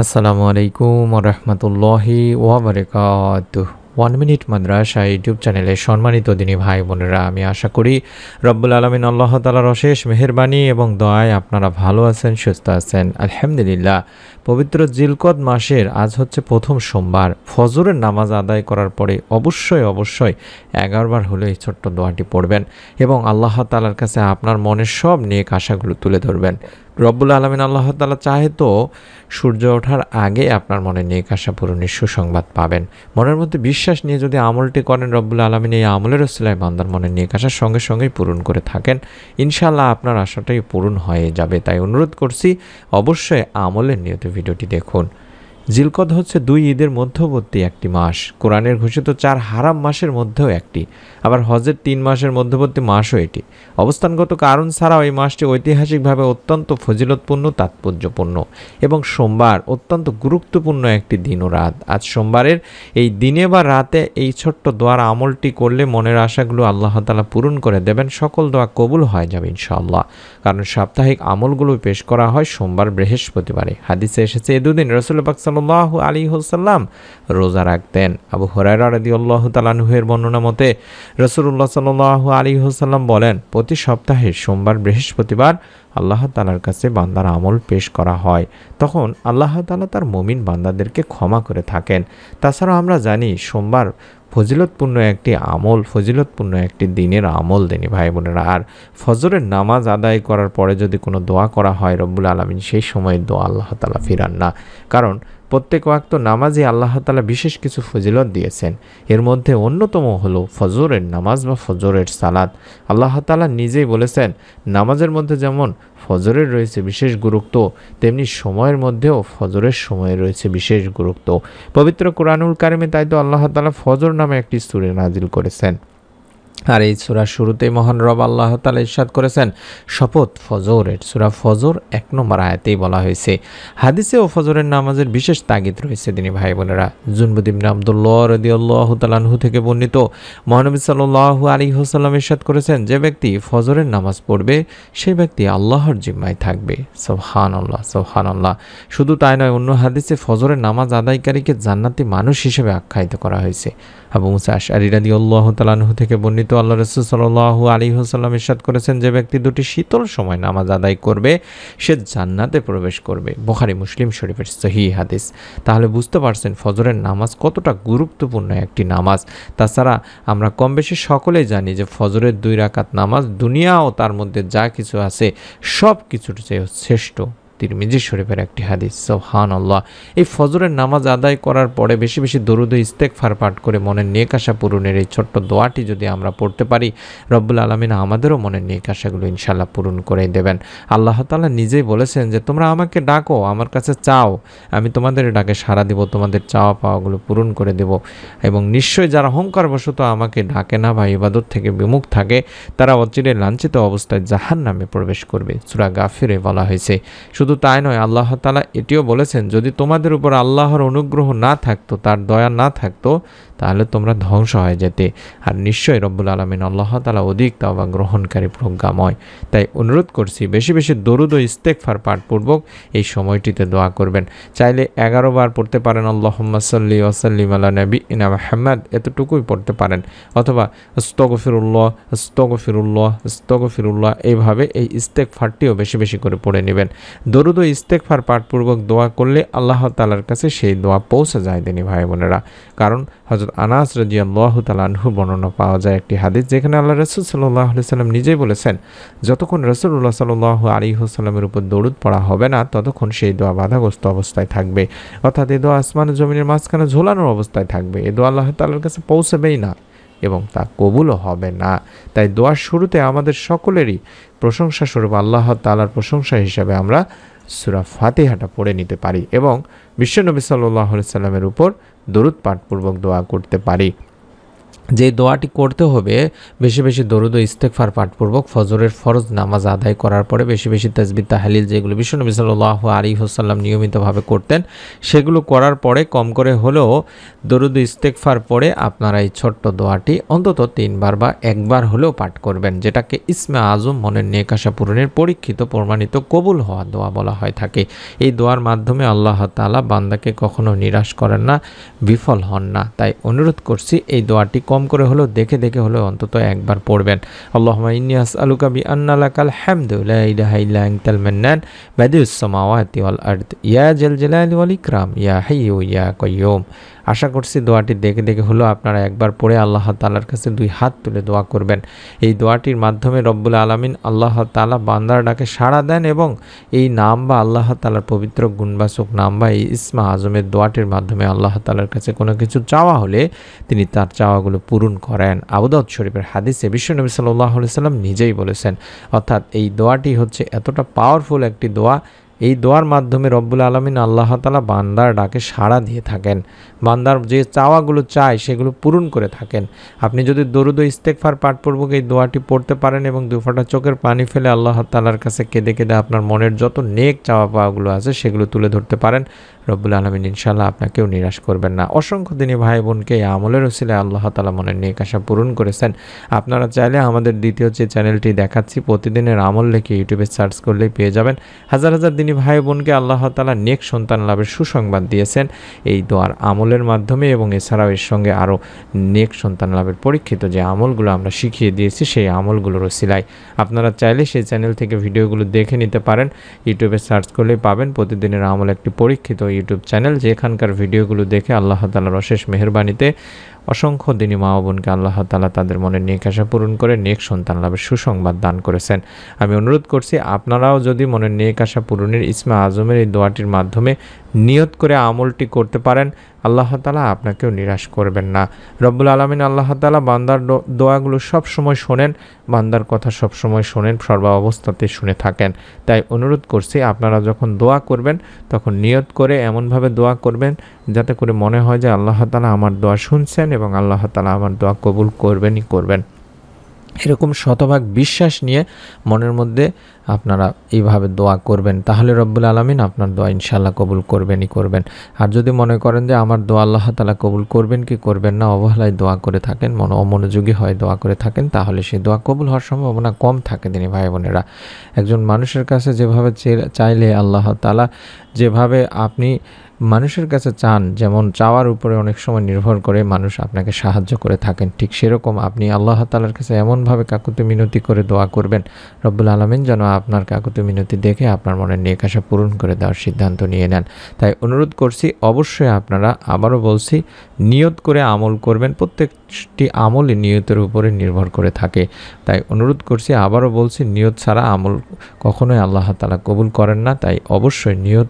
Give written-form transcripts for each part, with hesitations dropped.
আসসালামু আলাইকুম ওয়া রাহমাতুল্লাহি ওয়া বারাকাতুহু। 1 মিনিট মাদ্রাসা ইউটিউব চ্যানেলে সম্মানিত দিনী ভাই বোনেরা, আমি আশা করি রব্বুল আলামিন আল্লাহ তাআলার অশেষ মেহেরবানি এবং দয়ায় আপনারা ভালো আছেন, সুস্থ আছেন। আলহামদুলিল্লাহ। পবিত্র জিলকদ মাসের আজ হচ্ছে প্রথম সোমবার। ফজরের নামাজ আদায় করার পরে অবশ্যই 11 বার হলে এই ছোট্ট দোয়াটি পড়বেন এবং আল্লাহ তাআলার কাছে আপনার মনের সব নেক আশাগুলো তুলে ধরবেন। রব্বুল আলামিন আল্লাহ তাআলা চাহে তো সূর্য ওঠার আগে আপনার মনে নেক আশা পূরণের সুসংবাদ পাবেন। মনের মধ্যে বিশ্বাস নিয়ে যদি আমলটি করেন, রব্বুল আলামিন এই আমলের ওসিলায় বান্দার মনে নেক আশার সঙ্গে সঙ্গেই পূরণ করে থাকেন। ইনশাআল্লাহ আপনার আশাটাই পূরণ হয়ে যাবে। তাই অনুরোধ করছি, অবশ্যই আমলের নিয়ত ভিডিওটি দেখুন। জিলকদ হচ্ছে 2 ঈদের মধ্যবর্তী একটি মাস। কোরআনের ঘোষিত 4 হারাম মাসের মধ্যেও একটি। আবার হজের 3 মাসের মধ্যবর্তী মাসও এটি। অবস্থানগত কারণ ছাড়াও এই মাসটি ঐতিহাসিকভাবে অত্যন্ত ফজিলতপূর্ণ, তাৎপর্যপূর্ণ এবং সোমবার অত্যন্ত গুরুত্বপূর্ণ একটি দিন ও রাত। আজ সোমবারের এই দিনে বা রাতে এই ছোট্ট দোয়ার আমলটি করলে মনের আশাগুলো আল্লাহ তাআলা পূরণ করে দেবেন। সকল দোয়া কবুল হয়ে যাবে ইনশাআল্লাহ। কারণ সাপ্তাহিক আমলগুলো পেশ করা হয় সোমবার, বৃহস্পতিবারে। হাদিসে এসেছে এই দুদিন রাসূল পাক সাল্লাল্লাহু আলাইহি ওয়াসাল্লাম রোজা রাখতেন। আবু হুরায়রা রাদিয়াল্লাহু তাআলা আনহু-এর বর্ণনা মতে রাসূলুল্লাহ সাল্লাল্লাহু আলাইহি ওয়াসাল্লাম বলেন, প্রতি সপ্তাহে সোমবার, বৃহস্পতিবার আল্লাহ তাআলার কাছে বান্দার আমল পেশ করা হয়। তখন আল্লাহ তাআলা তার মুমিন বান্দাদেরকে ক্ষমা করে থাকেন। তাছাড়া আমরা জানি সোমবার ফজিলতপূর্ণ একটি আমল, ফজিলতপূর্ণ একটি দিনের আমল দেনি ভাই বোনেরা। আর ফজরের নামাজ আদায় করার পরে যদি কোনো দোয়া করা হয়, রব্বুল আলামিন সেই সময় দোয়া আল্লাহ তাআলা ফিরান না। কারণ প্রত্যেক ওয়াক্ত নামাজে আল্লাহ তাআলা বিশেষ কিছু ফজিলত দিয়েছেন। এর মধ্যে অন্যতম হলো ফজরের নামাজ বা ফজরের সালাত। আল্লাহ তাআলা নিজেই বলেছেন, নামাজের মধ্যে যেমন ফজরের রয়েছে বিশেষ গুরুত্ব, তেমনি সময়ের মধ্যেও ফজরের সময়ে রয়েছে বিশেষ গুরুত্ব। পবিত্র কোরআনুল কারিমে তাই তো আল্লাহ তাআলা ফজর নামে একটি সূরা নাজিল করেছেন। আর এই সূরার শুরুতেই মহান রব আল্লাহ তাআলা ইরশাদ করেছেন, শপথ ফজরের। সূরা ফজর 1 নম্বর আয়াতেই বলা হয়েছে। হাদিসে ও ফজরের নামাজের বিশেষ তাগিদ রয়েছে দিনী ভাই বোনেরা। জুনবুদ ইবনে আব্দুল্লাহ রাদিয়াল্লাহু তাআলা আনহু থেকে বর্ণিত, মহানবী সাল্লাল্লাহু আলাইহি ওয়াসাল্লাম ইরশাদ করেছেন, যে ব্যক্তি ফজরের নামাজ পড়বে সেই ব্যক্তি আল্লাহর জিম্মায় থাকবে। সুবহানাল্লাহ, সুবহানাল্লাহ। শুধু তাই নয়, অন্য হাদিসে ফজরের নামাজ আদায়কারীকে জান্নাতি মানুষ হিসেবে আখ্যায়িত করা হয়েছে। আবু মুসা আশআরী রাদিয়াল্লাহু তাআলা আনহু থেকে বর্ণিত, আল্লাহ রাসূল সাল্লাল্লাহু আলাইহি ওয়াসাল্লাম ইরশাদ করেছেন, যে ব্যক্তি 2টি শীতল সময় নামাজ আদায় করবে সে জান্নাতে প্রবেশ করবে। বুখারী মুসলিম শরীফের সহিহ হাদিস। তাহলে বুঝতে পারছেন ফজরের নামাজ কতটা গুরুত্বপূর্ণ একটি নামাজ। তাছাড়া আমরা কম বেশি সকলেই জানি যে ফজরের 2 রাকাত নামাজ দুনিয়া ও তার মধ্যে যা কিছু আছে সব কিছুর চেয়ে শ্রেষ্ঠ। তিরমিজি শরীফের একটি হাদিস। সুবহানাল্লাহ। এই ফজরের নামাজ আদায় করার পরে বেশি বেশি দরুদ ও ইস্তেগফার পাঠ করে মনের নেক আশা পূরণের এই ছোট্ট দোয়াটি যদি আমরা পড়তে পারি, রব্বুল আলামিন আমাদেরও মনের নেক আশাগুলো ইনশাআল্লাহ পূরণ করে দেবেন। আল্লাহ তাআলা নিজেই বলেছেন যে তোমরা আমাকে ডাকো, আমার কাছে চাও, আমি তোমাদের ডাকে সাড়া দেব, তোমাদের চাওয়া পাওয়াগুলো পূরণ করে দেব। এবং নিশ্চয়ই যারা অহংকারবশত আমাকে ডাকে না বা ইবাদত থেকে বিমুখ থাকে, তারা অচিরে লাঞ্ছিত অবস্থায় জাহান্নামে প্রবেশ করবে। সূরা গাফিরে বলা হয়েছে। শুধু তাই নয়, আল্লাহ তাআলা এটিও বলেছেন, যদি তোমাদের উপর আল্লাহর অনুগ্রহ না থাকতো, তার দয়া না থাকতো, তাহলে তোমরা ধ্বংস হয়ে যেতে। আর নিশ্চয়ই রব্বুল আলামিন আল্লাহ তাআলা অধিক তাওবা গ্রহণকারী, প্রজ্ঞাময়। তাই অনুরোধ করছি, বেশি বেশি দরুদ ও ইস্তেগফার পাঠপূর্বক এই সময়টিতে দোয়া করবেন। চাইলে 11 বার পড়তে পারেন, আল্লাহুম্মা সাল্লি ওয়া সাল্লিম আলা নাবিয়িনা মুহাম্মদ, এতটুকুই পড়তে পারেন। অথবা আস্তাগফিরুল্লাহ, আস্তাগফিরুল্লাহ, আস্তাগফিরুল্লাহ, এইভাবে এই ইস্তেগফারটিও বেশি বেশি করে পড়ে নেবেন। দরুদ ও ইস্তেগফার পাঠপূর্বক দোয়া করলে আল্লাহ তাআলার কাছে সেই দোয়া পৌঁছে যায় দিনী ভাই বোনেরা। কারণ হযরত আনাস রাদিয়াল্লাহু তাআলা আনহু বর্ণনা পাওয়া যায় একটি হাদিস, যেখানে আল্লাহ রাসূল সাল্লাল্লাহু আলাইহি সাল্লাম নিজেই বলেছেন, যতক্ষণ রাসূলুল্লাহ সাল্লাল্লাহু আলাইহি ওয়াসাল্লামের উপর দরুদ পড়া হবে না, ততক্ষণ সেই দোয়া বাধাগ্রস্ত অবস্থায় থাকবে। অর্থাৎ এই দোয়া আসমান ও জমিনের মাঝখানে ঝোলানোর অবস্থায় থাকবে। এই দোয়া আল্লাহ তাআলার কাছে পৌঁছবেই না এবং তা কবুলও হবে না। তাই দোয়ার শুরুতে আমাদের সকলেরই প্রশংসা স্বরূপ আল্লাহ তাআলার প্রশংসা হিসাবে আমরা সূরা ফাতিহাটা পড়ে নিতে পারি এবং বিশ্বনবী সাল্লাল্লাহু আলাইহি সাল্লামের উপর দরুদ পাঠপূর্বক দোয়া করতে পারি। যে দোয়াটি করতে হবে, বেশি বেশি দরুদ ও ইস্তেগফার পাঠপূর্বক ফজরের ফরজ নামাজ আদায় করার পরে বেশি বেশি তাসবিহ তাহলিল, যেগুলো বিশ্বনবী সাল্লাল্লাহু আলাইহি ওয়াসাল্লাম নিয়মিতভাবে করতেন, সেগুলো করার পরে কম করে হলেও দরুদ ও ইস্তেগফার পড়ে আপনারা এই ছোট্ট দোয়াটি অন্তত 3বার বা একবার হলেও পাঠ করবেন, যেটাকে ইসমে আজম, মনের নেক আশা পূরণের পরীক্ষিত প্রমাণিত কবুল হওয়া দোয়া বলা হয় থাকে। এই দোয়ার মাধ্যমে আল্লাহ তাআলা বান্দাকে কখনো নিরাশ করেন না, বিফল হন না। তাই অনুরোধ করছি এই দোয়াটি কম করে হলেও দেখে দেখে হলেও অন্তত একবার পড়বেন। আল্লাহুম্মা ইন্নী আসআলুকা বিআন্না লাকাল হামদু লা ইলাহা ইল্লা আনতাল মান্নান বাদিউস সামাওয়াতি ওয়াল আরদ ইয়া জাল জালালি ওয়াল ইকরাম ইয়া হাইয়্যু ইয়া কাইয়্যুম। আশা করছি দোয়াটি দেখে দেখে হলেও আপনারা একবার পড়ে আল্লাহ তাআলার কাছে 2 হাত তুলে দোয়া করবেন। এই দোয়াটির মাধ্যমে রব্বুল আলামিন আল্লাহ তাআলা বান্দার ডাকে সাড়া দেন এবং এই নাম বা আল্লাহ তাআলার পবিত্র গুণবাচক নাম বা এই ইসমে আজমের দোয়াটির মাধ্যমে আল্লাহ তাআলার কাছে কোনো কিছু চাওয়া হলে তিনি তার চাওয়াগুলো পূরণ করেন। আবু দাউদ শরীফের হাদিসে বিশ্বনবী সাল্লাল্লাহু আলাইহি সাল্লাম নিজেই বলেছেন। অর্থাৎ এই দোয়াটি হচ্ছে এতটা পাওয়ারফুল একটি দোয়া, এই দোয়ার মাধ্যমে রব্বুল আলামিন আল্লাহ তাআলা বান্দার ডাকে সাড়া দিয়ে থাকেন, বান্দার যে চাওয়াগুলো চায় সেগুলো পূরণ করে থাকেন। আপনি যদি দরুদ ও ইস্তেগফার পাঠপূর্বক এই দোয়াটি পড়তে পারেন এবং 2 ফোঁটা চোখের পানি ফেলে আল্লাহ তাআলার কাছে কেঁদে কেঁদে আপনার মনের যত নেক চাওয়া পাওয়াগুলো আছে সেগুলো তুলে ধরতে পারেন, রব্বুল আলামিন ইনশাআল্লাহ আপনাকেও নিরাশ করবেন না। অসংখ্য দিনী ভাই বোনকে এই আমলের ওসিলায় আল্লাহ তাআলা মনের নেক আশা পূরণ করেছেন। আপনারা চাইলে আমাদের দ্বিতীয় যে চ্যানেলটি দেখাচ্ছি, প্রতিদিনের আমল লিখে ইউটিউবে সার্চ করলেই পেয়ে যাবেন। হাজার হাজার দিনী ভাই বোনকে আল্লাহ তাআলা নেক সন্তান লাভের সুসংবাদ দিয়েছেন এই দোয়ার আমলের মাধ্যমে, এবং এছাড়াও এর সঙ্গে আরও নেক সন্তান লাভের পরীক্ষিত যে আমলগুলো আমরা শিখিয়ে দিয়েছি সেই আমলগুলোর ওসিলায়। আপনারা চাইলে সেই চ্যানেল থেকে ভিডিওগুলো দেখে নিতে পারেন, ইউটিউবে সার্চ করলেই পাবেন প্রতিদিনের আমল একটি পরীক্ষিত ইউটিউব চ্যানেল, যেখানকার ভিডিওগুলো দেখে আল্লাহ তাআলার অশেষ মেহেরবানিতে অসংখ্য দিনী মা ও বোনকে আল্লাহ তাআলা তাদের মনের নেক আশা পূরণ করে নেক সন্তান লাভের সুসংবাদ দান করেছেন। আমি অনুরোধ করছি আপনারাও যদি মনের নেক আশা পূরণের ইসমে আজমের এই দোয়াটির মাধ্যমে নিয়ত করে আমলটি করতে পারেন, আল্লাহ তাআলা আপনাকেও নিরাশ করবেন না। রব্বুল আলামিন আল্লাহ তাআলা বান্দার দোয়াগুলো সব সময় শোনেন, বান্দার কথা সব সময় শোনেন, সর্ব অবস্থাতে শুনে থাকেন। তাই অনুরোধ করছি আপনারা যখন দোয়া করবেন তখন নিয়ত করে এমনভাবে দোয়া করবেন যাতে করে মনে হয় যে আল্লাহ তাআলা আমার দোয়া শুনছেন এবং আল্লাহ তাআলা আমার দোয়া কবুল করবেনই করবেন। এরকম শতভাগ বিশ্বাস নিয়ে মনের মধ্যে আপনারা এইভাবে দোয়া করবেন, তাহলে রব্বুল আলামিন আপনার দোয়া ইনশাআল্লাহ কবুল করবেনই করবেন। আর যদি মনে করেন যে আমার দোয়া আল্লাহ তাআলা কবুল করবেন কি করবেন না, অবহেলায় দোয়া করে থাকেন, অমনোযোগী হয়ে দোয়া করে থাকেন, তাহলে সেই দোয়া কবুল হওয়ার সম্ভাবনা কম থাকে দিনী ভাই বোনেরা। একজন মানুষের কাছে যেভাবে চাইলে আল্লাহ তাআলা যেভাবে আপনি মানুষের কাছে চান, যেমন চাওয়ার উপরে অনেক সময় নির্ভর করে মানুষ আপনাকে সাহায্য করে থাকেন, ঠিক সেরকম আপনি আল্লাহ তাআলার কাছে এমনভাবে কাকুতি মিনতি করে দোয়া করবেন রব্বুল আলামিন যেন আপনার কাকুতি মিনতি দেখে আপনার মনের নেক আশা পূরণ করে দেওয়ার সিদ্ধান্ত নিয়ে নেন। তাই অনুরোধ করছি অবশ্যই আপনারা, আবারও বলছি, নিয়ত করে আমল করবেন। প্রত্যেকটি আমলই নিয়তের উপরে নির্ভর করে থাকে। তাই অনুরোধ করছি, আবারও বলছি, নিয়ত ছাড়া আমল কখনোই আল্লাহ তাআলা কবুল করেন না। তাই অবশ্যই নিয়ত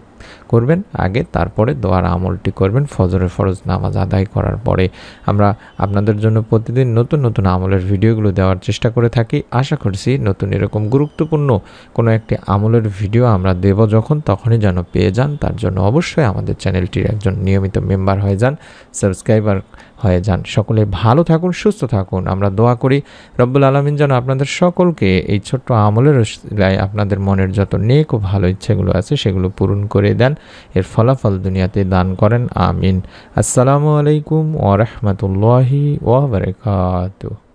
করবেন আগে, তারপরে দোয়ার আমলটি করবেন ফজরের ফরজ নামাজ আদায় করার পরে। আমরা আপনাদের জন্য প্রতিদিন নতুন নতুন আমলের ভিডিওগুলো দেওয়ার চেষ্টা করে থাকি। আশা করছি নতুন এরকম গুরুত্বপূর্ণ কোনো একটি আমলের ভিডিও আমরা দেব যখন, তখনই যেন পেয়ে যান। তার জন্য অবশ্যই আমাদের চ্যানেলটির একজন নিয়মিত মেম্বার হয়ে যান, সাবস্ক্রাইবার হয়ে যান। সকলে ভালো থাকুন, সুস্থ থাকুন। আমরা দোয়া করি রব্বুল আলামিন যেন আপনাদের সকলকে এই ছোট্ট আমলের ওসিলায় আপনাদের মনের যত নেক ও ভালো ইচ্ছেগুলো আছে সেগুলো পূরণ করে দেন, এর ফলাফল দুনিয়াতে দান করেন। আমিন। আসসালামু আলাইকুম ওয়া রাহমাতুল্লাহি ওয়া বারাকাতুহু।